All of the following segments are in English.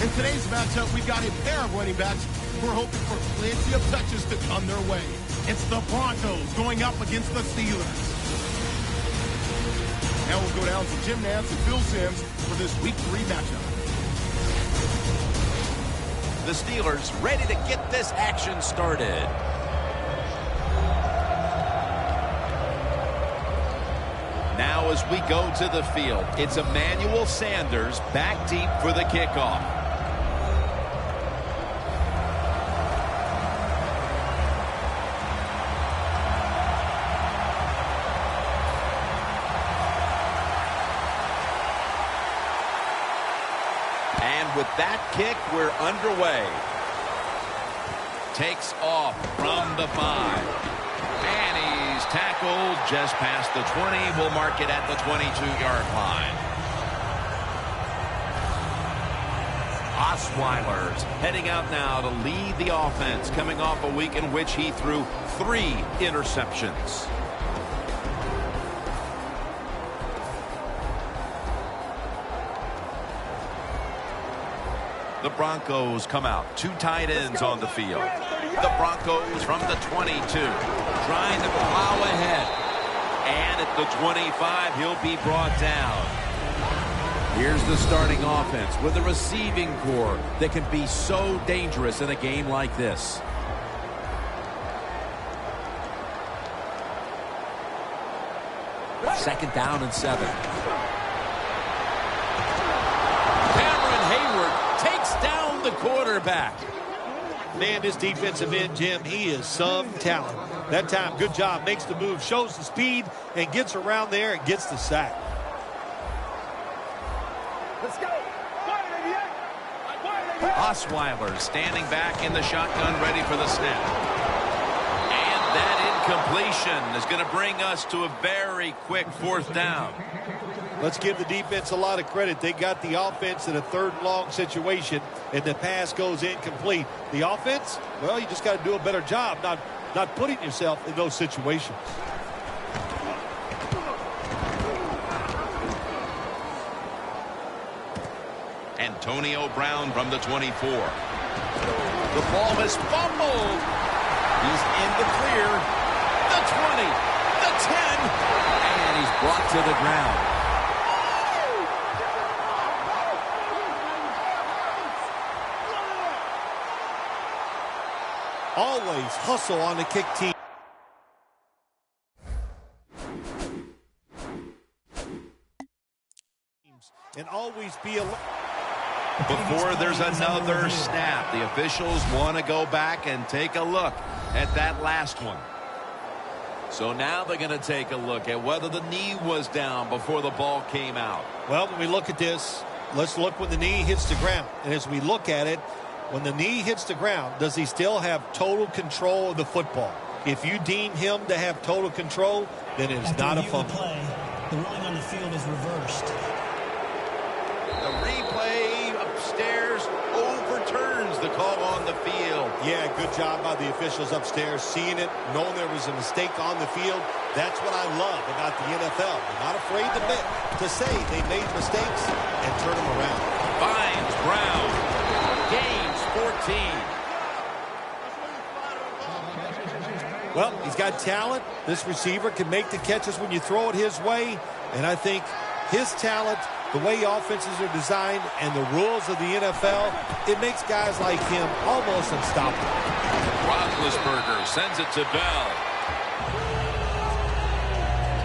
In today's matchup, we've got a pair of running backs who are hoping for plenty of touches to come their way. It's the Broncos going up against the Steelers. Now we'll go down to Jim Nance and Phil Simms for this Week 3 matchup. The Steelers ready to get this action started. Now as we go to the field, it's Emmanuel Sanders back deep for the kickoff. And with that kick, we're underway. Takes off from the 5. And he's tackled just past the 20. We'll mark it at the 22-yard line. Osweiler's heading out now to lead the offense, coming off a week in which he threw 3 interceptions. The Broncos come out. 2 tight ends on the field. The Broncos from the 22. Trying to plow ahead. And at the 25, he'll be brought down. Here's the starting offense with a receiving core that can be so dangerous in a game like this. Second down and 7. Takes down the quarterback. Man, this defensive end, Jim, he is some talent. That time, good job. Makes the move, shows the speed, and gets around there and gets the sack. Let's go. Osweiler standing back in the shotgun, ready for the snap. And that incompletion is going to bring us to a very quick 4th down. Let's give the defense a lot of credit. They got the offense in a 3rd and long situation, and the pass goes incomplete. The offense, well, you just got to do a better job not putting yourself in those situations. Antonio Brown from the 24. The ball is fumbled. He's in the clear. The 20, the 10, and he's brought to the ground. Always hustle on the kick team. And always be a... Before there's another snap, the officials want to go back and take a look at that last one. So now they're going to take a look at whether the knee was down before the ball came out. Well, when we look at this, let's look when the knee hits the ground. And as we look at it, when the knee hits the ground, does he still have total control of the football? If you deem him to have total control, then it's not a fumble. The ruling on the field is reversed. The replay upstairs overturns the call on the field. Yeah, good job by the officials upstairs, seeing it, knowing there was a mistake on the field. That's what I love about the NFL. They're not afraid to say they made mistakes and turn them around. Finds Brown. Gains 14. Well, he's got talent. This receiver can make the catches when you throw it his way. And I think his talent, the way offenses are designed, and the rules of the NFL, it makes guys like him almost unstoppable. Roethlisberger sends it to Bell.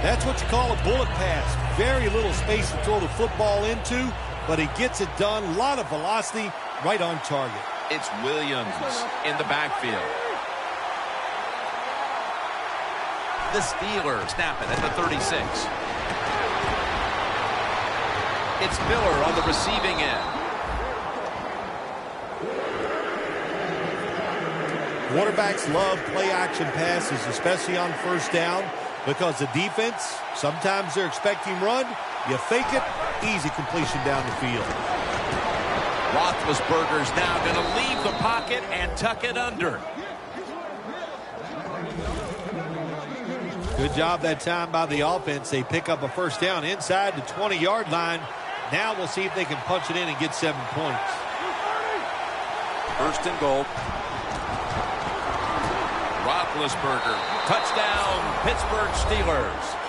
That's what you call a bullet pass. Very little space to throw the football into, but he gets it done. A lot of velocity, right on target. It's Williams in the backfield. The Steelers snap it at the 36. It's Miller on the receiving end. Quarterbacks love play-action passes, especially on 1st down, because the defense, sometimes they're expecting run. You fake it, easy completion down the field. Roethlisberger's now going to leave the pocket and tuck it under. Good job that time by the offense. They pick up a 1st down inside the 20-yard line. Now we'll see if they can punch it in and get 7 points. First and goal. Roethlisberger. Touchdown, Pittsburgh Steelers.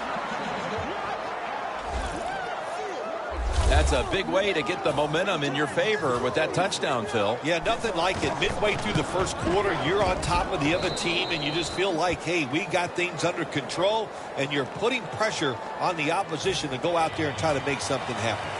That's a big way to get the momentum in your favor with that touchdown, Phil. Yeah, nothing like it. Midway through the first quarter, you're on top of the other team, and you just feel like, hey, we got things under control, and you're putting pressure on the opposition to go out there and try to make something happen.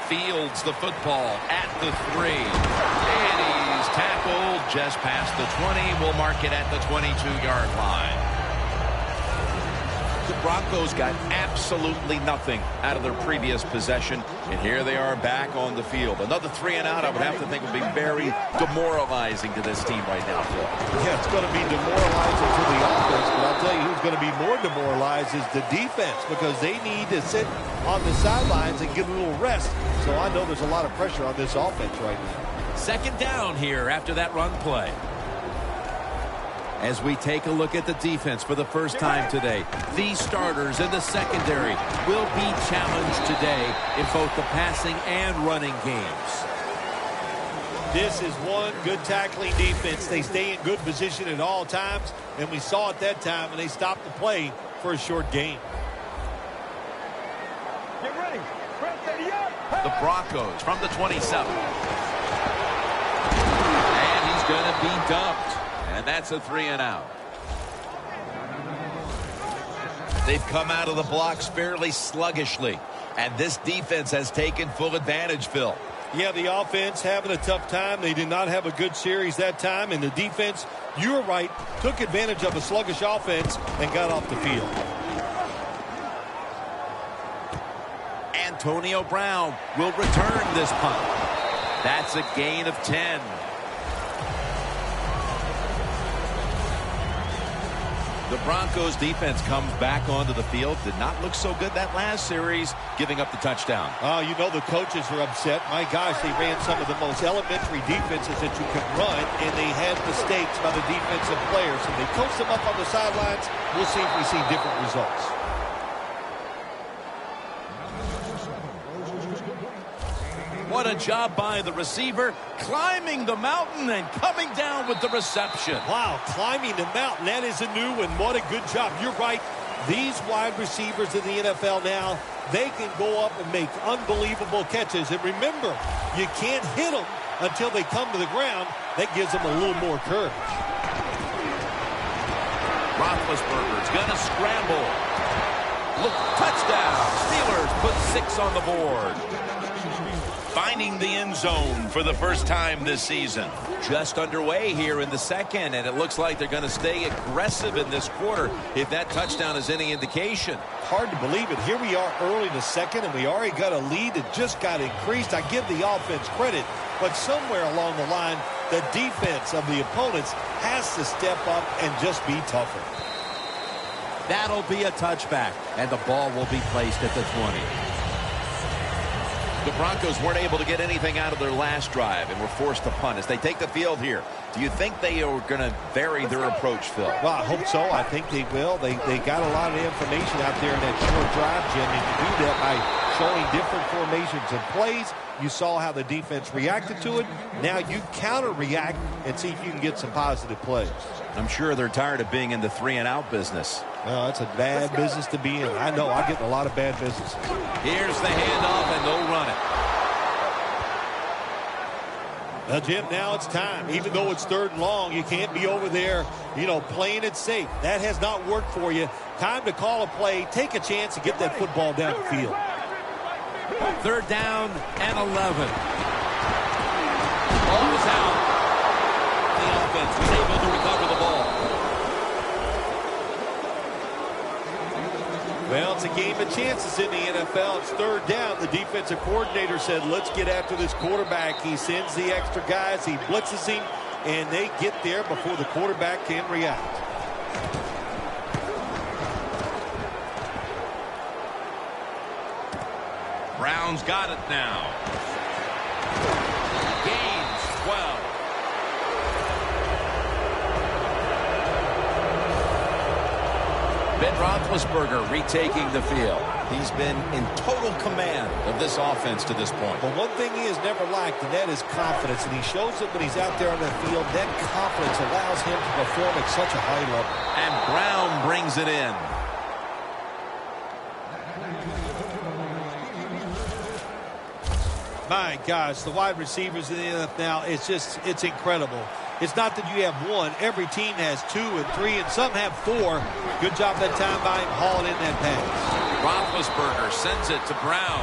Fields the football at the 3. And he's tackled just past the 20. We'll mark it at the 22-yard line. The Broncos got absolutely nothing out of their previous possession, and here they are back on the field. Another 3 and out, I would have to think, would be very demoralizing to this team right now, Phil. Yeah, it's going to be demoralizing to the offense, but I'll tell you who's going to be more demoralized is the defense, because they need to sit on the sidelines and get a little rest. So I know there's a lot of pressure on this offense right now. Second down here after that run play. As we take a look at the defense for the first time today, these starters in the secondary will be challenged today in both the passing and running games. This is one good tackling defense. They stay in good position at all times, and we saw it that time, and they stopped the play for a short gain. Get ready. The Broncos from the 27. And he's going to be dumped. And that's a 3 and out. They've come out of the blocks fairly sluggishly, and this defense has taken full advantage, Phil. Yeah, the offense having a tough time. They did not have a good series that time, and the defense, you were right, took advantage of a sluggish offense and got off the field. Antonio Brown will return this punt. That's a gain of 10. The Broncos defense comes back onto the field. Did not look so good that last series, giving up the touchdown. You know the coaches are upset. My gosh, they ran some of the most elementary defenses that you can run, and they had mistakes by the defensive players. And they coached them up on the sidelines. We'll see if we see different results. What a job by the receiver, climbing the mountain and coming down with the reception. Wow, climbing the mountain, that is a new one. What a good job. You're right. These wide receivers in the NFL now, they can go up and make unbelievable catches. And remember, you can't hit them until they come to the ground. That gives them a little more courage. Roethlisberger's going to scramble. Look, touchdown. Steelers put 6 on the board. Finding the end zone for the first time this season. Just underway here in the second, and it looks like they're going to stay aggressive in this quarter if that touchdown is any indication. Hard to believe it. Here we are early in the second, and we already got a lead that just got increased. I give the offense credit, but somewhere along the line, the defense of the opponents has to step up and just be tougher. That'll be a touchback, and the ball will be placed at the 20. The Broncos weren't able to get anything out of their last drive and were forced to punt as they take the field here. Do you think they are going to vary their approach, Phil? Well, I hope so. I think they will. They got a lot of information out there in that short drive, Jim. And you do that by showing different formations and plays. You saw how the defense reacted to it. Now you counter-react and see if you can get some positive plays. I'm sure they're tired of being in the 3-and-out business. Well, that's a bad business to be in. I know. I get in a lot of bad businesses. Here's the handoff, and they'll run it. Now, Jim, now it's time. Even though it's 3rd and long, you can't be over there, playing it safe. That has not worked for you. Time to call a play, take a chance, and get that football down the field. 3rd down and 11. Ball was out. The offense was able to recover the ball. Well, it's a game of chances in the NFL. It's 3rd down. The defensive coordinator said, let's get after this quarterback. He sends the extra guys. He blitzes him, and they get there before the quarterback can react. Brown's got it now. Gains 12. Roethlisberger retaking the field. He's been in total command of this offense to this point. But one thing he has never lacked, and that is confidence. And he shows it when he's out there on the field. That confidence allows him to perform at such a high level. And Brown brings it in. My gosh, the wide receivers in the NFL now, it's incredible. It's not that you have one. Every team has 2 and 3, and some have 4. Good job that time by him hauling in that pass. Roethlisberger sends it to Brown.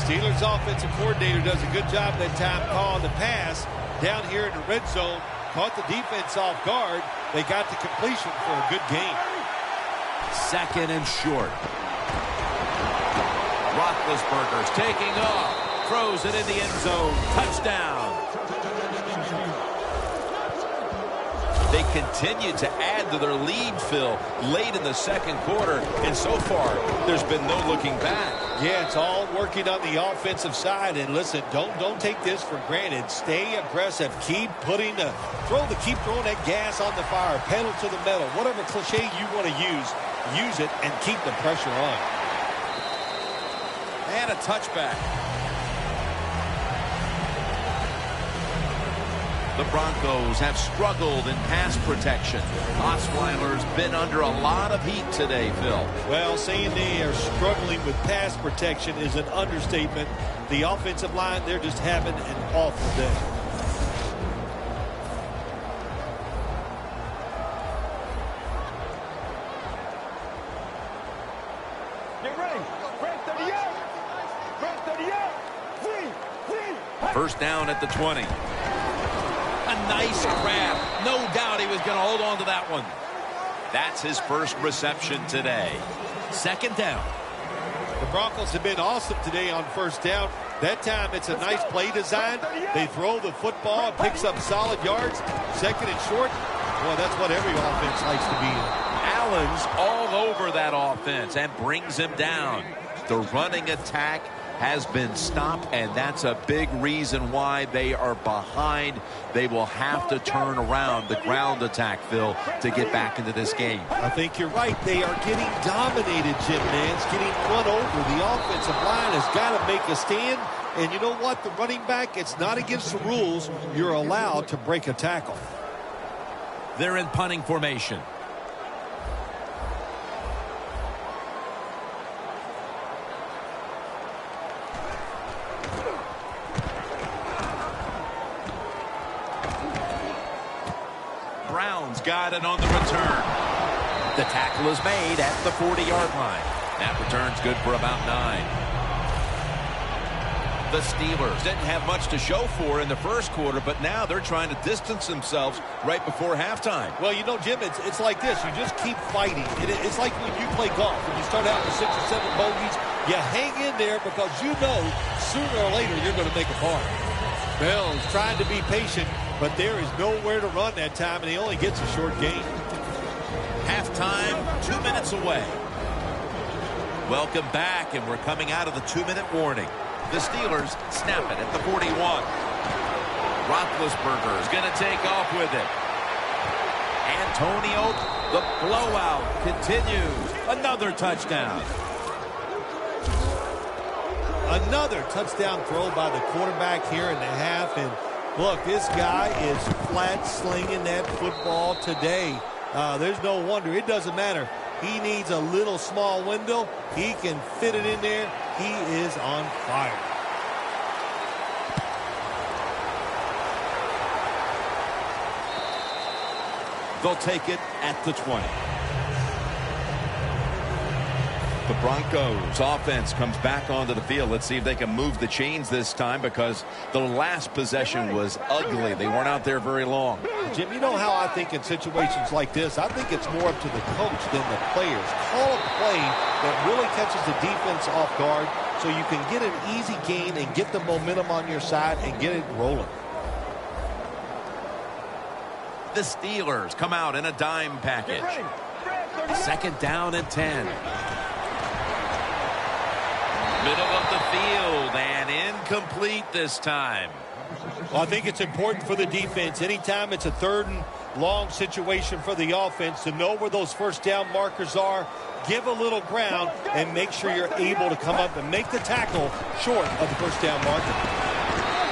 Steelers offensive coordinator does a good job that time calling the pass down here in the red zone. Caught the defense off guard. They got the completion for a good game. 2nd and short. Roethlisberger's taking off. Throws it in the end zone. Touchdown. They continue to add to their lead, Phil, late in the 2nd quarter. And so far, there's been no looking back. Yeah, it's all working on the offensive side. And listen, don't take this for granted. Stay aggressive. Keep throwing that gas on the fire. Pedal to the metal. Whatever cliche you want to use it and keep the pressure on. And a touchback. The Broncos have struggled in pass protection. Osweiler's been under a lot of heat today, Phil. Well, saying they are struggling with pass protection is an understatement. The offensive line, they're just having an awful day. Get ready. Break 38. Break 38. First down at the 20. A nice grab. No doubt he was going to hold on to that one. That's his first reception today. 2nd down. The Broncos have been awesome today on first down. That time it's a nice play design. They throw the football, it picks up solid yards. 2nd and short. Well, that's what every offense likes to be in. Allen's all over that offense and brings him down. The running attack has been stopped, and that's a big reason why they are behind. They will have to turn around the ground attack, Phil, to get back into this game. I think you're right. They are getting dominated, Jim Nance, getting run over. The offensive line has got to make a stand. And you know what? The running back, it's not against the rules. You're allowed to break a tackle. They're in punting formation. Brown's got it on the return. The tackle is made at the 40-yard line. That return's good for about 9. The Steelers didn't have much to show for in the first quarter, but now they're trying to distance themselves right before halftime. Well, you know, Jim, it's like this. You just keep fighting. It's like when you play golf. When you start out with 6 or 7 bogeys, you hang in there because you know sooner or later you're going to make a par. Bell is trying to be patient, but there is nowhere to run that time, and he only gets a short gain. Halftime, 2 minutes away. Welcome back, and we're coming out of the 2-minute warning. The Steelers snap it at the 41. Roethlisberger is going to take off with it. Antonio, the blowout continues. Another touchdown. Another touchdown throw by the quarterback here in the half. And look, this guy is flat slinging that football today. There's no wonder. It doesn't matter. He needs a little small window. He can fit it in there. He is on fire. They'll take it at the 20. The Broncos offense comes back onto the field. Let's see if they can move the chains this time, because the last possession was ugly. They weren't out there very long. Jim, you know how I think in situations like this, I think it's more up to the coach than the players. Call a play that really catches the defense off guard so you can get an easy gain and get the momentum on your side and get it rolling. The Steelers come out in a dime package. 2nd down and 10. Middle of the field and incomplete this time. Well, I think it's important for the defense. Anytime it's a third and long situation for the offense, to know where those first down markers are, give a little ground, and make sure you're able to come up and make the tackle short of the first down marker.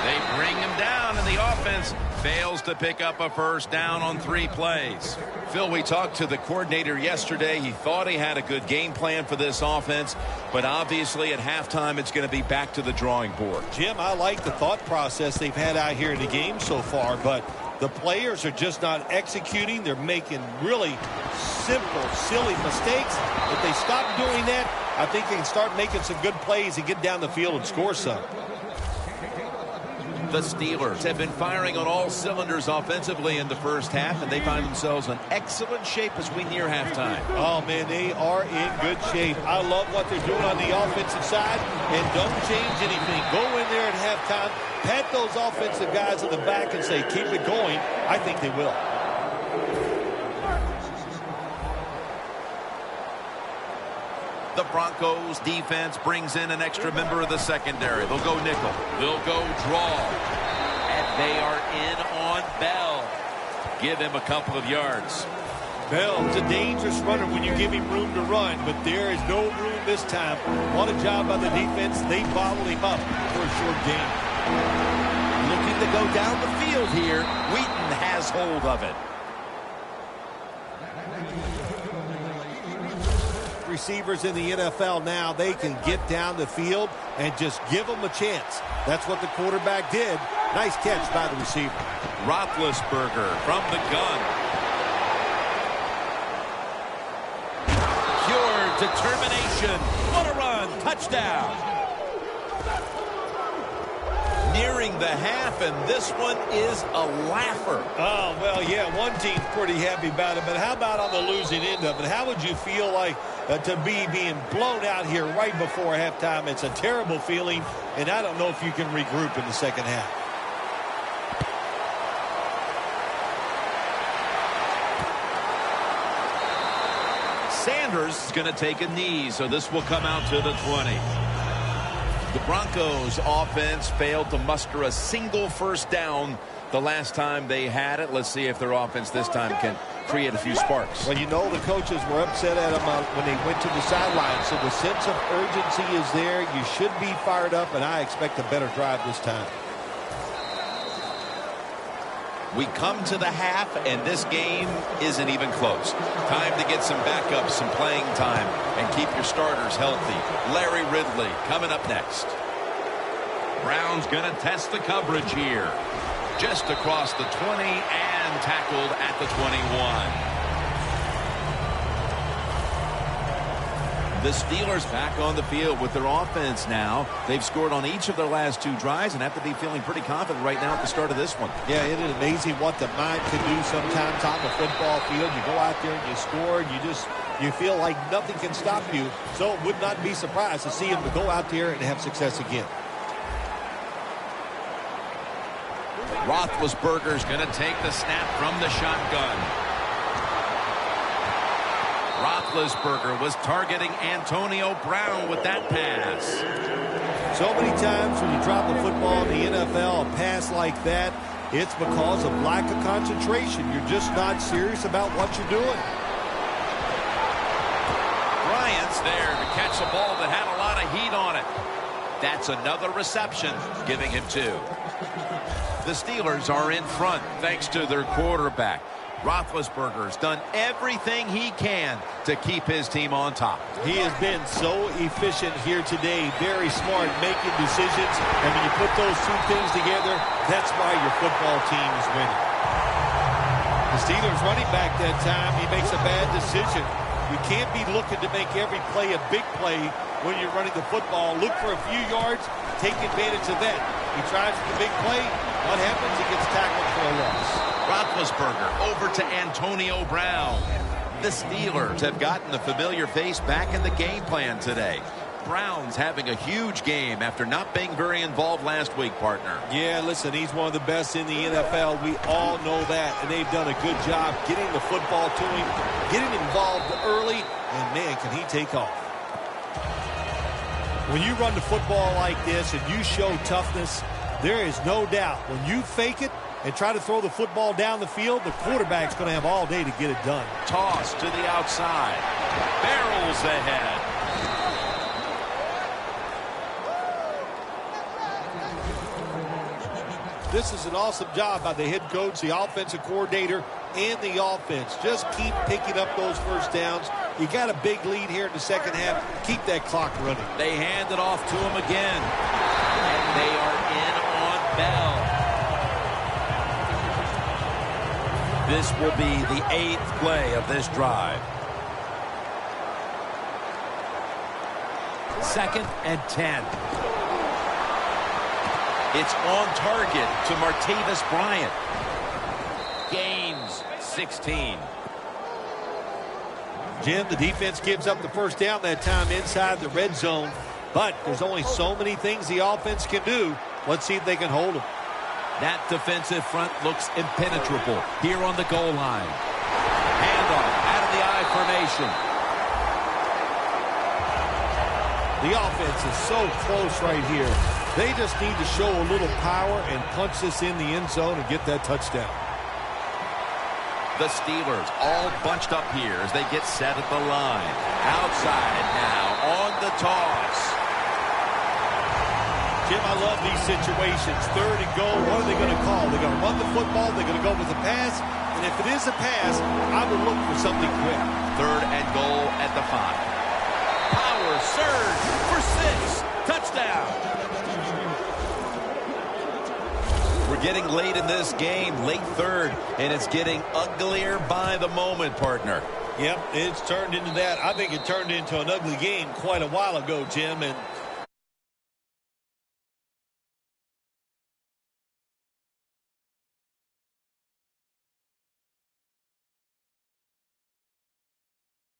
They bring him down, and the offense fails to pick up a first down on 3 plays. Phil, we talked to the coordinator yesterday. He thought he had a good game plan for this offense, but obviously at halftime it's going to be back to the drawing board. Jim, I like the thought process they've had out here in the game so far, but the players are just not executing. They're making really simple, silly mistakes. If they stop doing that, I think they can start making some good plays and get down the field and score some. The Steelers have been firing on all cylinders offensively in the first half, and they find themselves in excellent shape as we near halftime. Oh, man, they are in good shape. I love what they're doing on the offensive side, and don't change anything. Go in there at halftime, pat those offensive guys in the back and say, keep it going. I think they will. The Broncos defense brings in an extra member of the secondary. They'll go nickel. They'll go draw. And they are in on Bell. Give him a couple of yards. Bell's a dangerous runner when you give him room to run, but there is no room this time. What a job by the defense. They bottled him up for a short gain. Looking to go down the field here. Wheaton has hold of it. Receivers in the NFL now, they can get down the field and just give them a chance. That's what the quarterback did. Nice catch by the receiver. Roethlisberger from the gun. Pure determination. What a run. Touchdown. Nearing the half, and this one is a laugher. Oh, well, yeah, one team's pretty happy about it, but how about on the losing end of it? How would you feel like to be being blown out here right before halftime? It's a terrible feeling, and I don't know if you can regroup in the second half. Sanders is going to take a knee, so this will come out to the 20. The Broncos offense failed to muster a single first down the last time they had it. Let's see if their offense this time can create a few sparks. Well, you know the coaches were upset at them when they went to the sideline, so the sense of urgency is there. You should be fired up, and I expect a better drive this time. We come to the half, and this game isn't even close. Time to get some backups, some playing time, and keep your starters healthy. Larry Ridley coming up next. Brown's going to test the coverage here. Just across the 20 and tackled at the 21. The Steelers back on the field with their offense now. They've scored on each of their last 2 drives and have to be feeling pretty confident right now at the start of this one. Yeah, it is amazing what the mind can do sometimes on the football field. You go out there and you score, and you feel like nothing can stop you. So it would not be surprised to see him to go out there and have success again. Roethlisberger's going to take the snap from the shotgun. Roethlisberger was targeting Antonio Brown with that pass. So many times when you drop the football in the NFL, a pass like that, it's because of lack of concentration. You're just not serious about what you're doing. Bryant's there to catch a ball that had a lot of heat on it. That's another reception, giving him 2. The Steelers are in front thanks to their quarterback. Roethlisberger's done everything he can to keep his team on top. He has been so efficient here today. Very smart, making decisions. And when you put those 2 things together, that's why your football team is winning. The Steelers running back that time, he makes a bad decision. You can't be looking to make every play a big play when you're running the football. Look for a few yards, take advantage of that. He tries for the big play. What happens? He gets tackled for a loss. Roethlisberger over to Antonio Brown. The Steelers have gotten the familiar face back in the game plan today. Brown's having a huge game after not being very involved last week, partner. Yeah, listen, he's one of the best in the NFL. We all know that, and they've done a good job getting the football to him, getting involved early, and, man, can he take off. When you run the football like this and you show toughness, There is no doubt when you fake it and try to throw the football down the field, the quarterback's going to have all day to get it done. Toss to the outside. Barrels ahead. This is an awesome job by the head coach, the offensive coordinator, and the offense. Just keep picking up those first downs. You got a big lead here in the second half. Keep that clock running. They hand it off to him again. And they are in on Bell. This will be the 8th play of this drive. 2nd and 10. It's on target to Martavis Bryant. Gains 16. Jim, the defense gives up the first down that time inside the red zone. But there's only so many things the offense can do. Let's see if they can hold them. That defensive front looks impenetrable here on the goal line. Handoff out of the I formation. The offense is so close right here. They just need to show a little power and punch this in the end zone and get that touchdown. The Steelers all bunched up here as they get set at the line. Outside now on the toss. Jim, I love these situations. 3rd and goal. What are they going to call? They're going to run the football. They're going to go with a pass. And if it is a pass, I will look for something quick. 3rd and goal at the 5. Power surge for 6. Touchdown. We're getting late in this game, late 3rd, and it's getting uglier by the moment, partner. Yep, it's turned into that. I think it turned into an ugly game quite a while ago, Jim, and